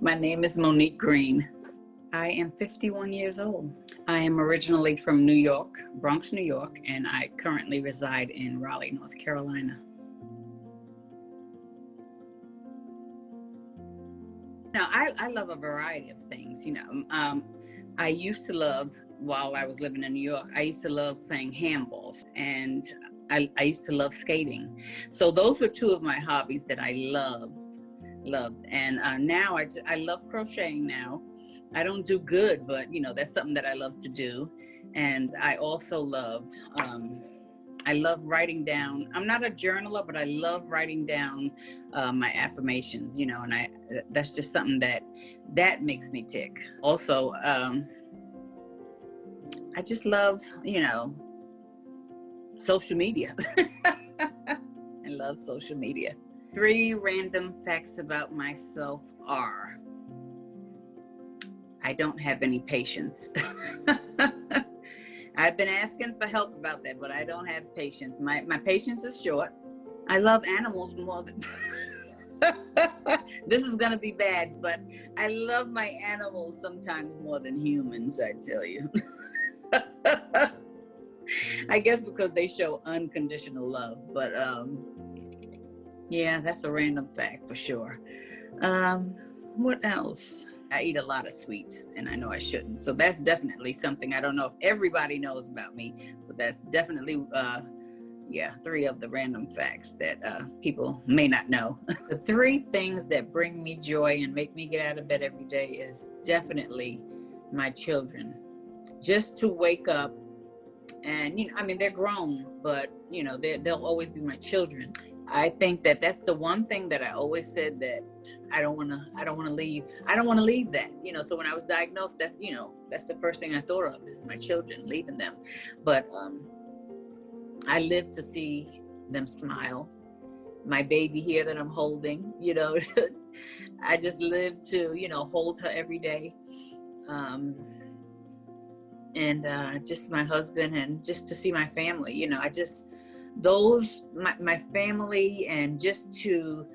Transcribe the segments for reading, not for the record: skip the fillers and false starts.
My name is Monique Green. I am 51 years old. I am originally from New York, Bronx, New York, and I currently reside in Raleigh, North Carolina. Now, I love a variety of things, I used to love, while I was living in New York, I used to love playing handballs, and I used to love skating. So those were two of my hobbies that I loved. And now I love crocheting now. I don't do good, but that's something that I love to do. And I also I love writing down. I'm not a journaler, but I love writing down my affirmations, and that's just something that makes me tick. Also, I just love, social media. I love social media. 3 random facts about myself are: I don't have any patience. I've been asking for help about that, but I don't have patience. My patience is short. I love animals more than this is gonna be bad, but I love my animals sometimes more than humans, I tell you. I guess because they show unconditional love, but yeah, that's a random fact for sure. What else? I eat a lot of sweets, and I know I shouldn't. So that's definitely something I don't know if everybody knows about me, but that's definitely, 3 of the random facts that people may not know. The 3 things that bring me joy and make me get out of bed every day is definitely my children. Just to wake up and, they're grown, but, they'll always be my children. I think that that's the one thing that I always said that I don't want to leave. I don't want to leave that, so when I was diagnosed, that's the first thing I thought of is my children, leaving them. But I live to see them smile. My baby here that I'm holding, I just live to, hold her every day. And just my husband, and just to see my family, my family, and just to,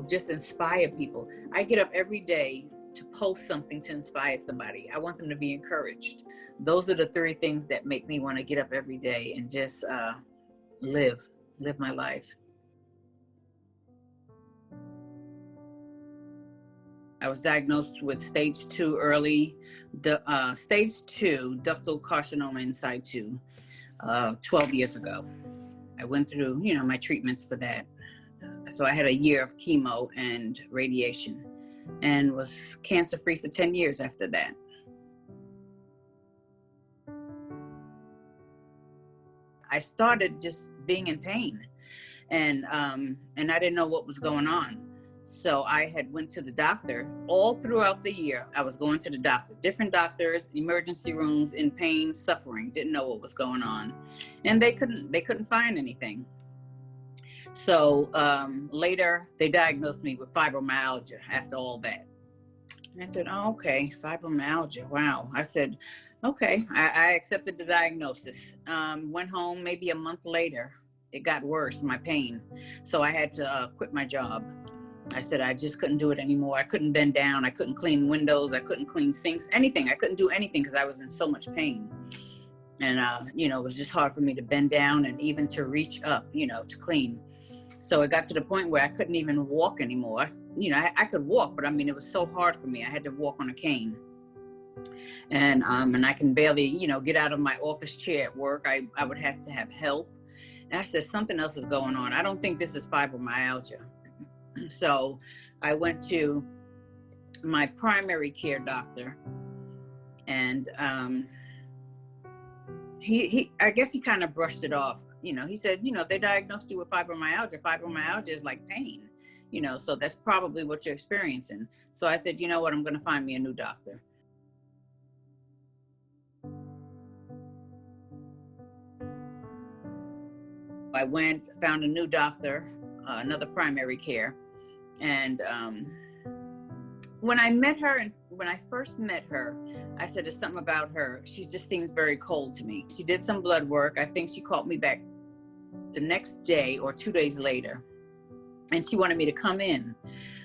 just inspire people. I get up every day to post something to inspire somebody. I want them to be encouraged. Those are the 3 things that make me want to get up every day and just live my life. I was diagnosed with stage 2 early, stage 2 ductal carcinoma inside 2, 12 years ago. I went through, my treatments for that. So I had a year of chemo and radiation, and was cancer-free for 10 years after that. I started just being in pain, and I didn't know what was going on. So I had went to the doctor all throughout the year. I was going to the doctor, different doctors, emergency rooms, in pain, suffering, didn't know what was going on. And they couldn't find anything. So later they diagnosed me with fibromyalgia after all that. And I said, oh, okay, fibromyalgia, wow. I said, okay, I accepted the diagnosis. Went home maybe a month later, it got worse, my pain. So I had to quit my job. I said I just couldn't do it anymore. I couldn't bend down. I couldn't clean windows. I couldn't clean sinks, anything. I couldn't do anything because I was in so much pain. And, it was just hard for me to bend down and even to reach up, to clean. So it got to the point where I couldn't even walk anymore. I could walk, but it was so hard for me. I had to walk on a cane. And I can barely, get out of my office chair at work. I would have to have help. And I said, something else is going on. I don't think this is fibromyalgia. So I went to my primary care doctor, and I guess he kind of brushed it off. He said, if they diagnosed you with fibromyalgia is like pain, so that's probably what you're experiencing. So I said, you know what, I'm going to find me a new doctor. I found a new doctor, another primary care. And when I met her, and when I first met her, I said, there's something about her. She just seems very cold to me. She did some blood work. I think she called me back the next day or 2 days later. and she wanted me to come in.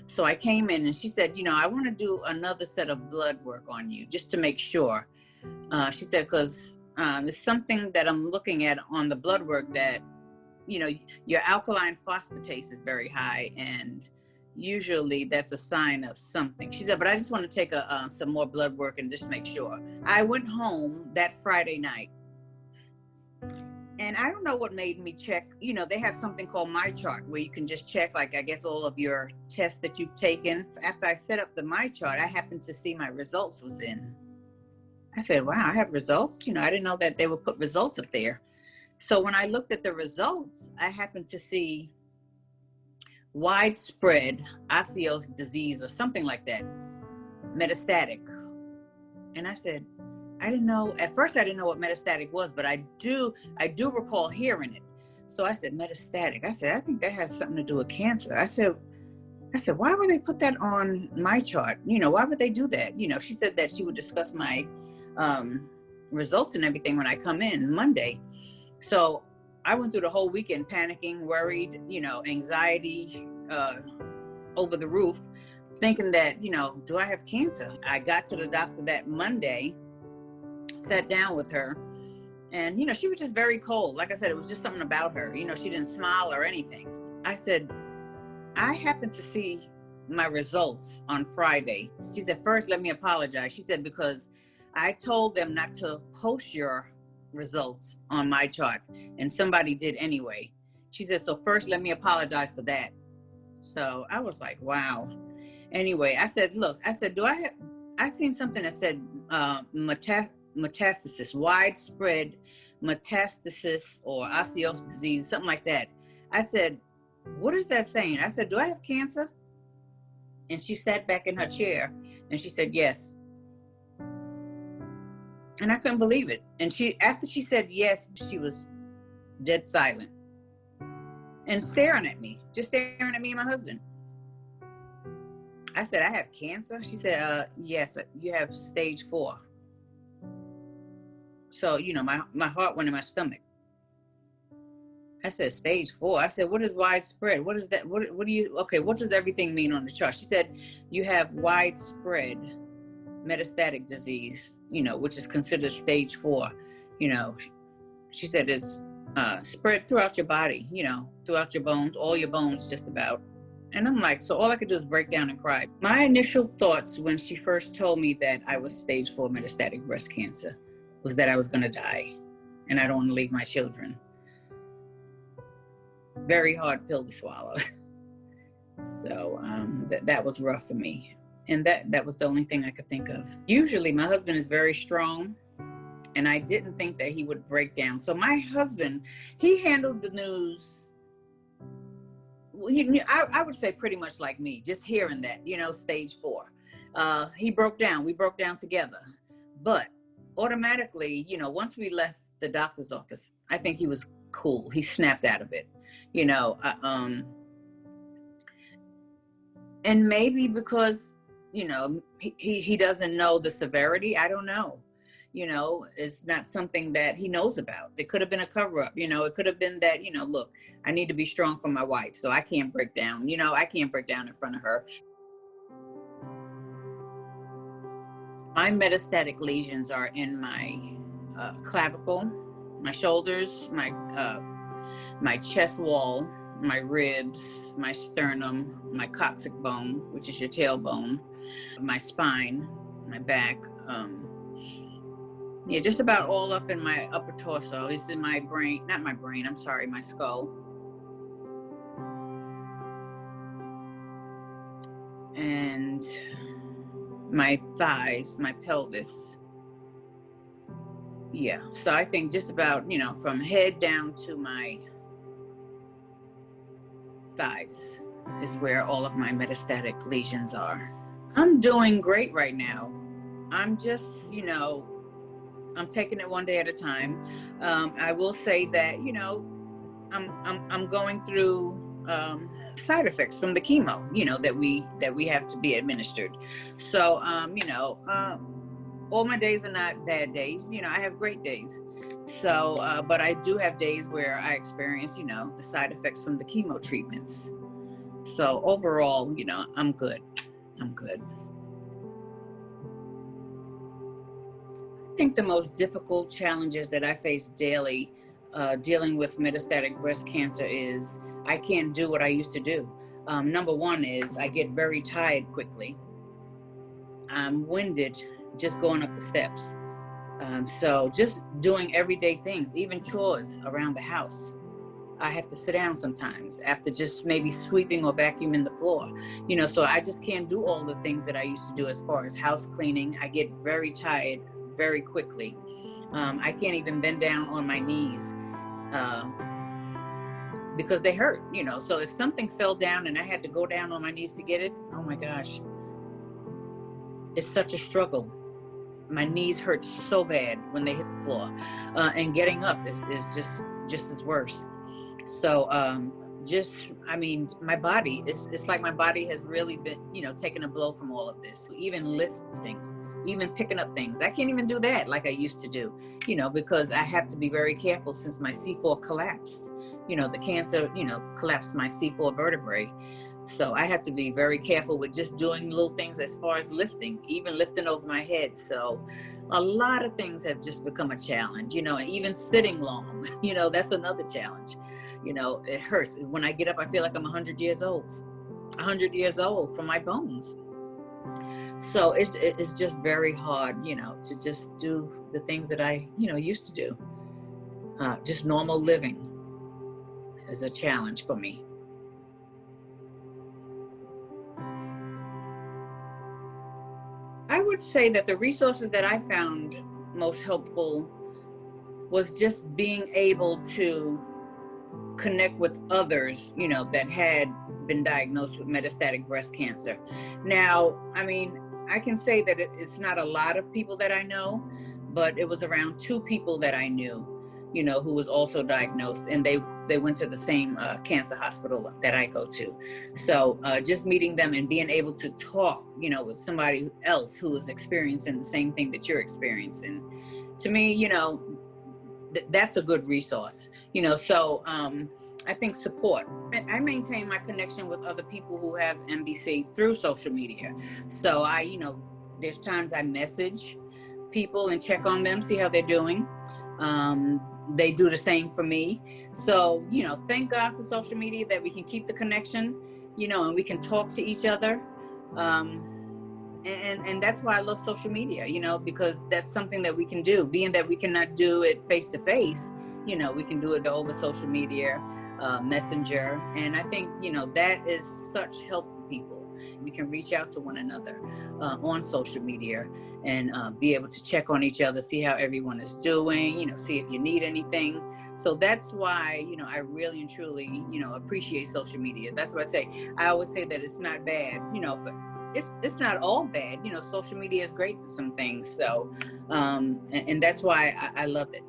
So I came in, and she said, I want to do another set of blood work on you just to make sure. She said, because there's something that I'm looking at on the blood work that, your alkaline phosphatase is very high, and usually that's a sign of something. She said, but I just want to take some more blood work and just make sure. I went home that Friday night, and I don't know what made me check. They have something called My Chart where you can just check, like, I guess, all of your tests that you've taken. After I set up the My Chart, I happened to see my results was in. I said, wow, I have results? I didn't know that they would put results up there. So when I looked at the results, I happened to see widespread osseous disease or something like that, metastatic. And I said, I didn't know, at first I didn't know what metastatic was, but I do recall hearing it. So I said, metastatic. I said, I think that has something to do with cancer. I said, why would they put that on My Chart? Why would they do that? She said that she would discuss my results and everything when I come in Monday. So I went through the whole weekend panicking, worried, anxiety over the roof, thinking that, do I have cancer? I got to the doctor that Monday, sat down with her, and, she was just very cold. Like I said, it was just something about her. She didn't smile or anything. I said, I happened to see my results on Friday. She said, first, let me apologize. She said, because I told them not to post your results on My Chart, and somebody did anyway. She said, so first, let me apologize for that. So I was like, wow. Anyway, I said, look, I seen something that said metastasis, widespread metastasis or osseous disease, something like that. I said, what is that saying? I said, do I have cancer? And she sat back in her chair and she said, yes. And I couldn't believe it. And after she said yes, she was dead silent and staring at me, just staring at me and my husband. I said, I have cancer? She said, yes, you have stage 4. So, my heart went in my stomach. I said, stage 4. I said, what is widespread? What is that? What does everything mean on the chart? She said, you have widespread metastatic disease, which is considered stage 4. She said it's spread throughout your body, throughout your bones, all your bones just about. And I'm like, so all I could do is break down and cry. My initial thoughts when she first told me that I was stage 4 metastatic breast cancer was that I was going to die and I don't want to leave my children. Very hard pill to swallow. So that was rough for me. And that was the only thing I could think of. Usually my husband is very strong, and I didn't think that he would break down. So my husband, he handled the news, I would say pretty much like me, just hearing that, stage 4. He broke down. We broke down together. But automatically, once we left the doctor's office, I think he was cool. He snapped out of it, and maybe because, he doesn't know the severity. I don't know. It's not something that he knows about. It could have been a cover up. It could have been that, look, I need to be strong for my wife, so I can't break down. I can't break down in front of her. My metastatic lesions are in my clavicle, my shoulders, my chest wall, my ribs, my sternum, my coccyx bone, which is your tailbone, my spine, my back, just about all up in my upper torso. It's in my brain, not my brain, I'm sorry, my skull. And my thighs, my pelvis. Yeah, so I think just about, from head down to my thighs is where all of my metastatic lesions are. I'm doing great right now. I'm just, I'm taking it one day at a time. I will say that, I'm going through side effects from the chemo, that we have to be administered. So, all my days are not bad days. I have great days. So, but I do have days where I experience, the side effects from the chemo treatments. So overall, you know, I'm good. I'm good. I think the most difficult challenges that I face daily dealing with metastatic breast cancer is I can't do what I used to do. Number one is I get very tired quickly. I'm winded just going up the steps. So just doing everyday things, even chores around the house. I have to sit down sometimes after just maybe sweeping or vacuuming the floor, you know, so I just can't do all the things that I used to do as far as house cleaning. I get very tired very quickly. I can't even bend down on my knees uh, because they hurt, you know. So if something fell down and I had to go down on my knees to get it, oh my gosh, it's such a struggle. My knees hurt so bad when they hit the floor, and getting up is just as worse. So I mean, my body, it's like my body has really been, you know, taking a blow from all of this. Even lifting, even picking up things, I can't even do that like I used to do, you know, because I have to be very careful since my C4 collapsed. You know, the cancer, you know, collapsed my C4 vertebrae. So I have to be very careful with just doing little things as far as lifting, even lifting over my head. So a lot of things have just become a challenge, you know, and even sitting long, you know, that's another challenge. You know, it hurts. When I get up, I feel like I'm 100 years old, 100 years old from my bones. So it's just very hard, you know, to just do the things that I, you know, used to do. Just normal living is a challenge for me. I would say that the resources that I found most helpful was just being able to connect with others, you know, that had been diagnosed with metastatic breast cancer. Now, I mean, I can say that it's not a lot of people that I know, but it was around 2 people that I knew, you know, who was also diagnosed, and they went to the same cancer hospital that I go to. So just meeting them and being able to talk, you know, with somebody else who is experiencing the same thing that you're experiencing, to me, you know, that's a good resource, you know. So I think support. I maintain my connection with other people who have MBC through social media. So I, you know, there's times I message people and check on them, see how they're doing. They do the same for me. So, you know, thank God for social media that we can keep the connection, you know, and we can talk to each other. And that's why I love social media, you know, because that's something that we can do. Being that we cannot do it face to face, you know, we can do it over social media, messenger. And I think, you know, that is such help for people. We can reach out to one another on social media and be able to check on each other, see how everyone is doing, you know, see if you need anything. So that's why, you know, I really and truly, you know, appreciate social media. That's what I say. I always say that it's not bad, you know, it's not all bad, you know. Social media is great for some things. So and that's why I love it.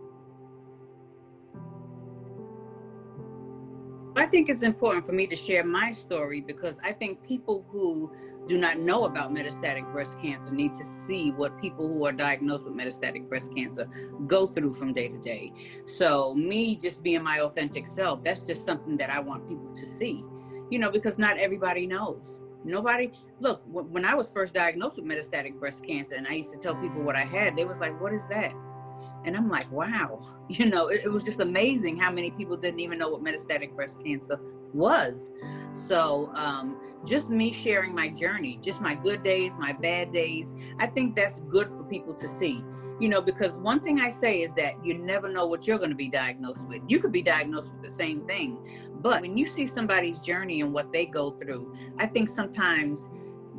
I think it's important for me to share my story because I think people who do not know about metastatic breast cancer need to see what people who are diagnosed with metastatic breast cancer go through from day to day. So me just being my authentic self, that's just something that I want people to see, you know, because not everybody knows. Nobody, look, when I was first diagnosed with metastatic breast cancer and I used to tell people what I had, they was like, what is that? And I'm like, wow, you know, it was just amazing how many people didn't even know what metastatic breast cancer was. So just me sharing my journey, just my good days, my bad days, I think that's good for people to see, you know, because one thing I say is that you never know what you're going to be diagnosed with. You could be diagnosed with the same thing, but when you see somebody's journey and what they go through, I think sometimes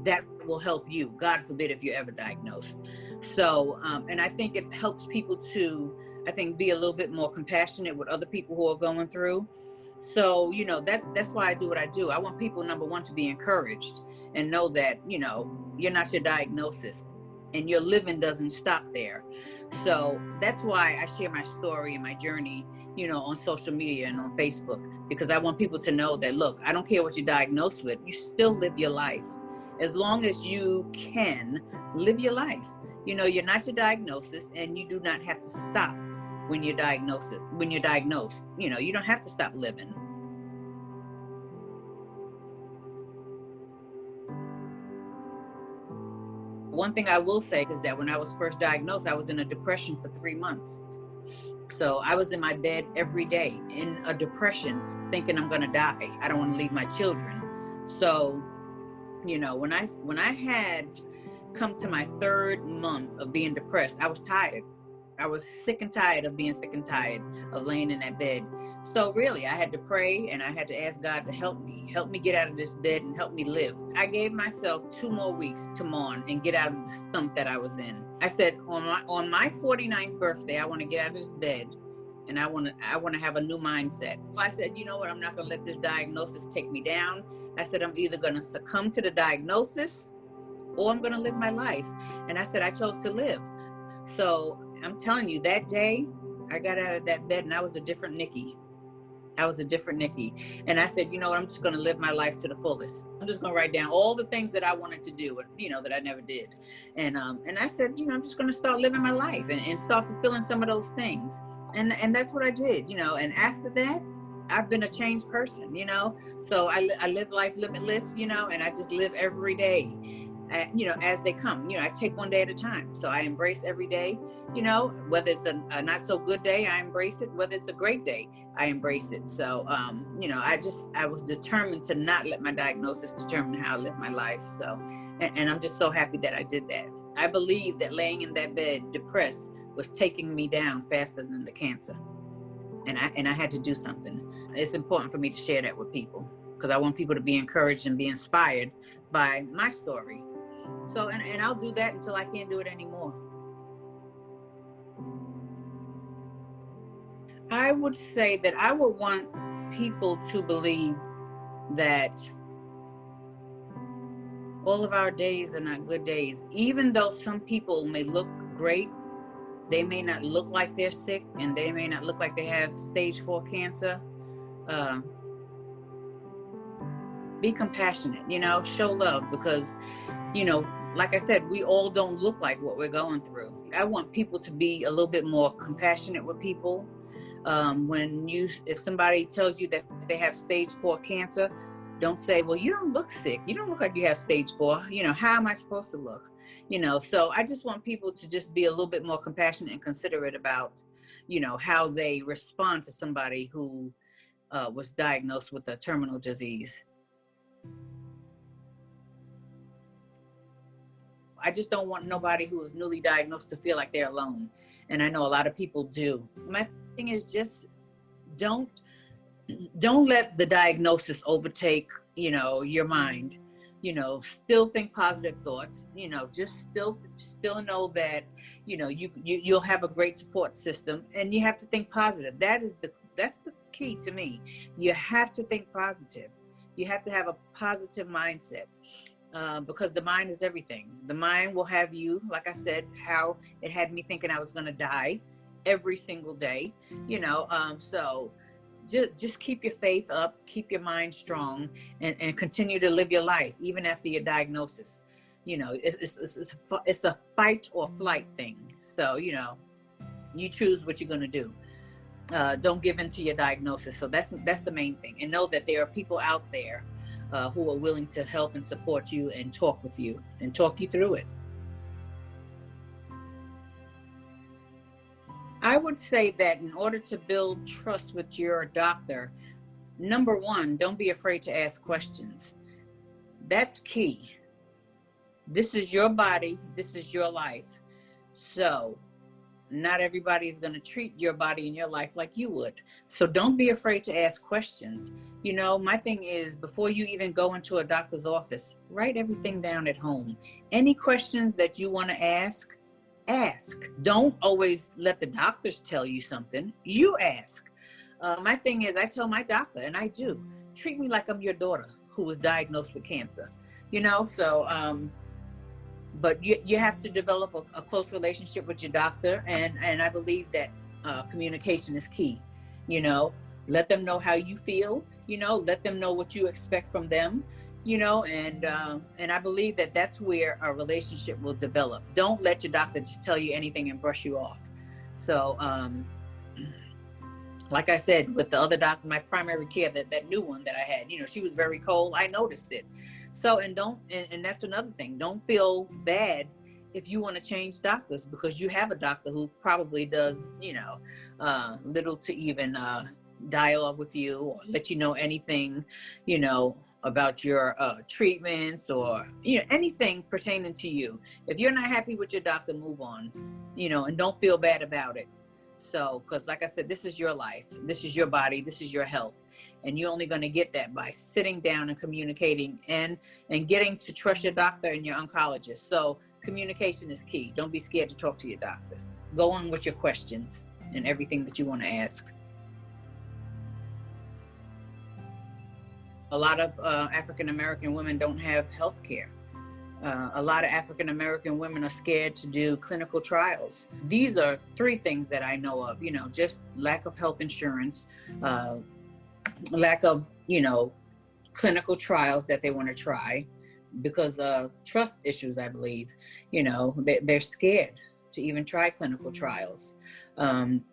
that will help you, God forbid if you're ever diagnosed. So, and I think it helps people to, I think, be a little bit more compassionate with other people who are going through. So, you know, that's why I do what I do. I want people, number one, to be encouraged and know that, you know, you're not your diagnosis and your living doesn't stop there. So that's why I share my story and my journey, you know, on social media and on Facebook, because I want people to know that, look, I don't care what you're diagnosed with, you still live your life. As long as you can live your life, you know, you're not your diagnosis and you do not have to stop when you're diagnosed. When you're diagnosed, you know, you don't have to stop living. One thing I will say is that when I was first diagnosed, I was in a depression for 3 months. So I was in my bed every day in a depression, thinking I'm going to die. I don't want to leave my children. So, you know, when I had come to my 3rd month of being depressed, I was tired. I was sick and tired of being sick and tired of laying in that bed. So really, I had to pray and I had to ask God to help me get out of this bed and help me live. I gave myself 2 more weeks to mourn and get out of the stump that I was in. I said, on my 49th birthday, I want to get out of this bed and I want to have a new mindset. I said, you know what? I'm not going to let this diagnosis take me down. I said, I'm either going to succumb to the diagnosis or I'm going to live my life. And I said, I chose to live. So I'm telling you, that day I got out of that bed and I was a different Nikki. I was a different Nikki. And I said, you know what, I'm just going to live my life to the fullest. I'm just going to write down all the things that I wanted to do, you know, that I never did. And I said, you know, I'm just going to start living my life and start fulfilling some of those things. And that's what I did, you know. And after that, I've been a changed person, you know. So I live life limitless, you know, and I just live every day. You know, as they come, you know, I take one day at a time. So I embrace every day, you know, whether it's a not so good day, I embrace it. Whether it's a great day, I embrace it. So, you know, I was determined to not let my diagnosis determine how I live my life. So, and I'm just so happy that I did that. I believe that laying in that bed depressed was taking me down faster than the cancer. And I had to do something. It's important for me to share that with people because I want people to be encouraged and be inspired by my story. So, and I'll do that until I can't do it anymore. I would say that I would want people to believe that all of our days are not good days. Even though some people may look great, they may not look like they're sick and they may not look like they have stage 4 cancer. Be compassionate, you know, show love because, you know, like I said, we all don't look like what we're going through. I want people to be a little bit more compassionate with people. If somebody tells you that they have stage 4 cancer, don't say, well, you don't look sick. You don't look like you have stage 4. You know, how am I supposed to look? You know, so I just want people to just be a little bit more compassionate and considerate about, you know, how they respond to somebody who was diagnosed with a terminal disease. I just don't want nobody who is newly diagnosed to feel like they're alone. And I know a lot of people do. My thing is just don't let the diagnosis overtake, you know, your mind. You know, still think positive thoughts, you know, just still know that, you know, you'll have a great support system and you have to think positive. That's the key to me. You have to think positive. You have to have a positive mindset. Because the mind is everything. The mind will have you, like I said, how it had me thinking I was going to die every single day, you know. So just keep your faith up, keep your mind strong, and continue to live your life even after your diagnosis. You know, it's a fight or flight thing. So, you know, you choose what you're going to do. Don't give in to your diagnosis. So that's the main thing. And know that there are people out there who are willing to help and support you and talk with you and talk you through it. I would say that in order to build trust with your doctor, number one, don't be afraid to ask questions. That's key. This is your body. This is your life. So not everybody is going to treat your body and your life like you would. So don't be afraid to ask questions. You know, my thing is, before you even go into a doctor's office, write everything down at home. Any questions that you want to ask. Don't always let the doctors tell you something. You ask. My thing is, I tell my doctor, and I do, treat me like I'm your daughter who was diagnosed with cancer. You know, so but you have to develop a close relationship with your doctor, and I believe that communication is key. You know, let them know how you feel. You know, let them know what you expect from them. You know, and I believe that that's where a relationship will develop. Don't let your doctor just tell you anything and brush you off. So, like I said, with the other doctor, my primary care, that new one that I had, you know, she was very cold. I noticed it. So, and that's another thing. Don't feel bad if you want to change doctors, because you have a doctor who probably does, little to even dialogue with you or let you know anything, about your treatments or, anything pertaining to you. If you're not happy with your doctor, move on, and don't feel bad about it. So, because like I said, this is your life, this is your body, this is your health. And you're only going to get that by sitting down and communicating and getting to trust your doctor and your oncologist. So communication is key. Don't be scared to talk to your doctor. Go on with your questions and everything that you want to ask. A lot of African-American women don't have health care. A lot of African-American women are scared to do clinical trials. These are 3 things that I know of, just lack of health insurance, lack of, clinical trials that they want to try because of trust issues, I believe. They're scared to even try clinical trials. And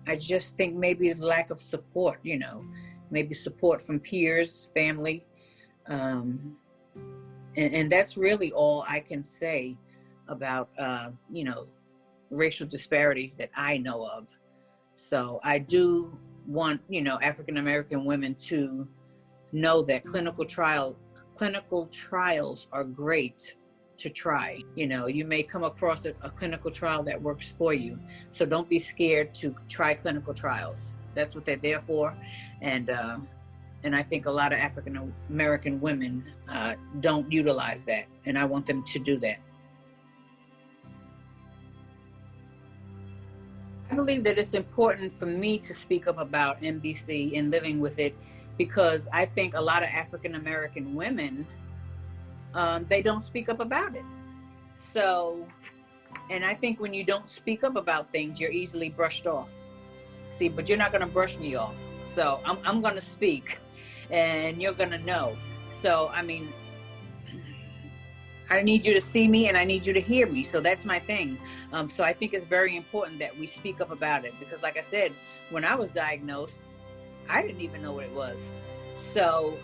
I just think maybe the lack of support, maybe support from peers, family. And that's really all I can say about, racial disparities that I know of. So I do want, African-American women to know that clinical trials are great to try. You may come across a clinical trial that works for you. So don't be scared to try clinical trials. That's what they're there for. And I think a lot of African-American women don't utilize that. And I want them to do that. I believe that it's important for me to speak up about MBC and living with it, because I think a lot of African-American women, they don't speak up about it. So, and I think when you don't speak up about things, you're easily brushed off. See, but you're not going to brush me off. So I'm going to speak and you're going to know. So, I mean, I need you to see me and I need you to hear me. So that's my thing. So I think it's very important that we speak up about it, because like I said, when I was diagnosed, I didn't even know what it was. So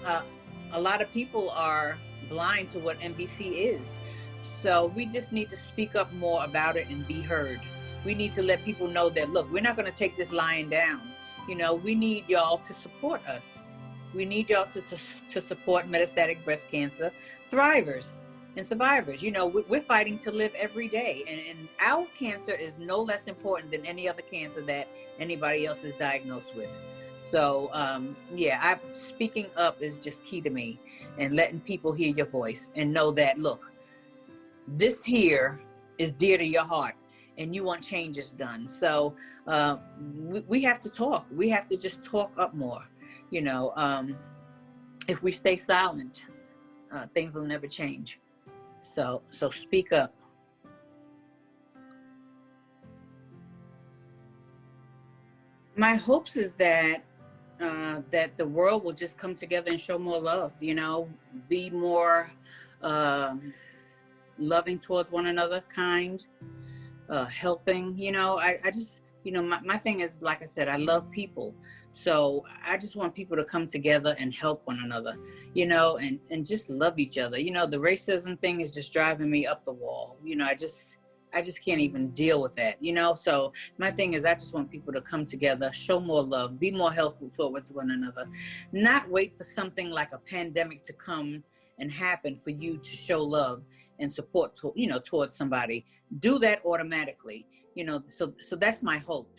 a lot of people are blind to what MBC is. So we just need to speak up more about it and be heard. We need to let people know that, look, we're not going to take this lying down. We need y'all to support us. We need y'all to support metastatic breast cancer thrivers and survivors. We're fighting to live every day. And our cancer is no less important than any other cancer that anybody else is diagnosed with. So, speaking up is just key to me, and letting people hear your voice and know that, look, this here is dear to your heart and you want changes done. So we have to talk. We have to just talk up more. If we stay silent, things will never change. So speak up. My hopes is that the world will just come together and show more love, be more loving towards one another, kind, helping. I just, my thing is, like I said, I love people. So I just want people to come together and help one another, and just love each other. The racism thing is just driving me up the wall. I just can't even deal with that, So my thing is, I just want people to come together, show more love, be more helpful towards one another, not wait for something like a pandemic to come and happen for you to show love and support, towards somebody. Do that automatically, so that's my hope.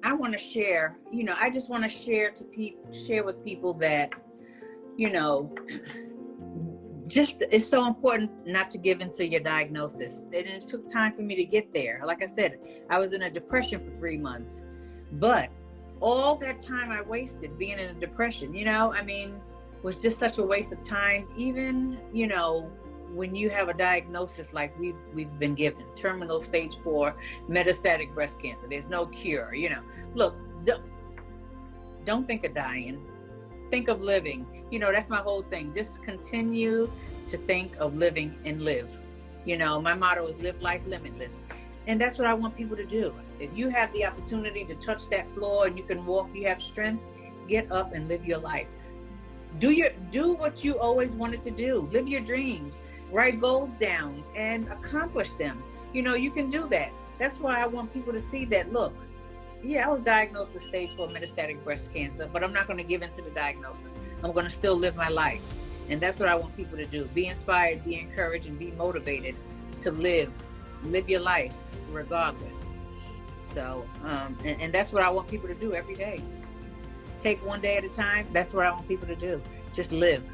I want to share, I just want to share with people that, just, it's so important not to give into your diagnosis. And it took time for me to get there. Like I said, I was in a depression for 3 months, but all that time I wasted being in a depression, was just such a waste of time. Even, when you have a diagnosis like we've been given, terminal stage 4 metastatic breast cancer, there's no cure. Look, don't think of dying. Think of living. That's my whole thing. Just continue to think of living and live. My motto is live life limitless. And that's what I want people to do. If you have the opportunity to touch that floor and you can walk, you have strength, Get up and live your life. Do what you always wanted to do. Live your dreams. Write goals down and accomplish them. You can do that. That's why I want people to see that, look, yeah, I was diagnosed with stage 4 metastatic breast cancer, but I'm not going to give in to the diagnosis. I'm going to still live my life. And that's what I want people to do. Be inspired, be encouraged, and be motivated to live your life regardless. So, and that's what I want people to do every day. Take one day at a time. That's what I want people to do. Just live.